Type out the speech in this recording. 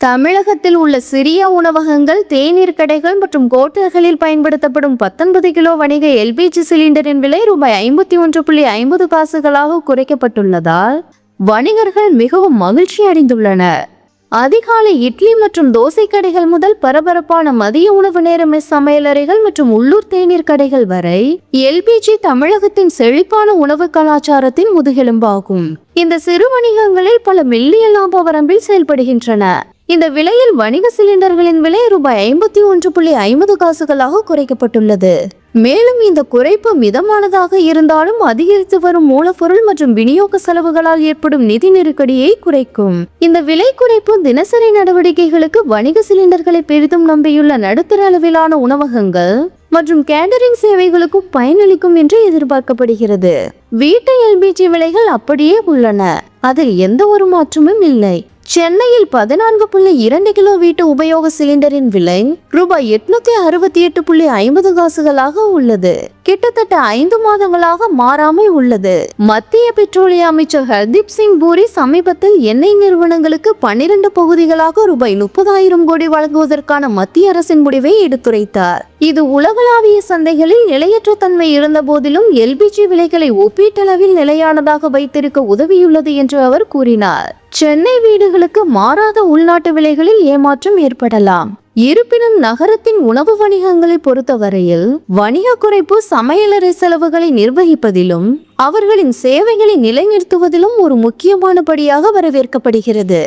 தமிழகத்தில் உள்ள சிறிய உணவகங்கள், தேநீர் கடைகள் மற்றும் ஹோட்டல்களில் பயன்படுத்தப்படும் 19 கிலோ வணிக எல்பிஜி சிலிண்டரின் விலை ரூபாய் 51.50 காசுகளாக குறைக்கப்பட்டுள்ளதால் வணிகர்கள் மிகவும் மகிழ்ச்சி அடைந்துள்ளனர். அதிகாலை இட்லி மற்றும் தோசை கடைகள் முதல் பரபரப்பான மதிய உணவு நேர மெஸ் சமையலறைகள் மற்றும் உள்ளூர் தேநீர் கடைகள் வரை எல்பிஜி தமிழகத்தின் செழிப்பான உணவு கலாச்சாரத்தின் முதுகெலும்பாகும். இந்த சிறு வணிகங்களில் பல மில்லியன் லாப வரம்பில் செயல்படுகின்றன. இந்த விலையில் வணிக சிலிண்டர்களின் விலை ரூபாய் 51.50 காசுகளாக குறைக்கப்பட்டுள்ளது. மேலும் இந்த குறைப்பு மிதமானதாக இருந்தாலும் அதிகரித்து வரும் மூலப்பொருள் மற்றும் விநியோக செலவுகளால் ஏற்படும் நிதி நெருக்கடியை குறைக்கும். இந்த விலை குறைப்பு தினசரி நடவடிக்கைகளுக்கு வணிக சிலிண்டர்களை பெரிதும் நம்பியுள்ள நடுத்தர அளவிலான உணவகங்கள் மற்றும் கேட்டரிங் சேவைகளுக்கும் பயனளிக்கும் என்று எதிர்பார்க்கப்படுகிறது. வீட்டு எல்பிஜி விலைகள் அப்படியே உள்ளன, அதில் எந்த ஒரு மாற்றமும் இல்லை. சென்னையில் 14.2 கிலோ வீட்டு உபயோக சிலிண்டரின் விலை ரூபாய் 868.50 காசுகளாக உள்ளது. கிட்டத்தட்ட 5 மாதங்களாக மாறாமல் உள்ளது. மத்திய பெட்ரோலிய அமைச்சர் ஹர்தீப் சிங் பூரி சமீபத்தில் எண்ணெய் நிறுவனங்களுக்கு 12 பகுதிகளாக ரூபாய் 30,000 கோடி வழங்குவதற்கான மத்திய அரசின் முடிவை எடுத்துரைத்தார். இது உலகளாவிய சந்தைகளில் நிலையற்ற தன்மை இருந்த போதிலும் எல்பிஜி விலைகளை ஒப்பீட்டளவில் நிலையானதாக வைத்திருக்க உதவியுள்ளது என்று அவர் கூறினார். சென்னை வீடுகளுக்கு மாறாத உள்நாட்டு விலைகளில் ஏமாற்றம் ஏற்படலாம். இருப்பினும் நகரத்தின் உணவு வணிகங்களை பொறுத்தவரையில் வணிக குறைப்பு சமையலறை செலவுகளை நிர்வகிப்பதிலும் அவர்களின் சேவைகளை நிலைநிறுத்துவதிலும் ஒரு முக்கியமான படியாக வரவேற்கப்படுகிறது.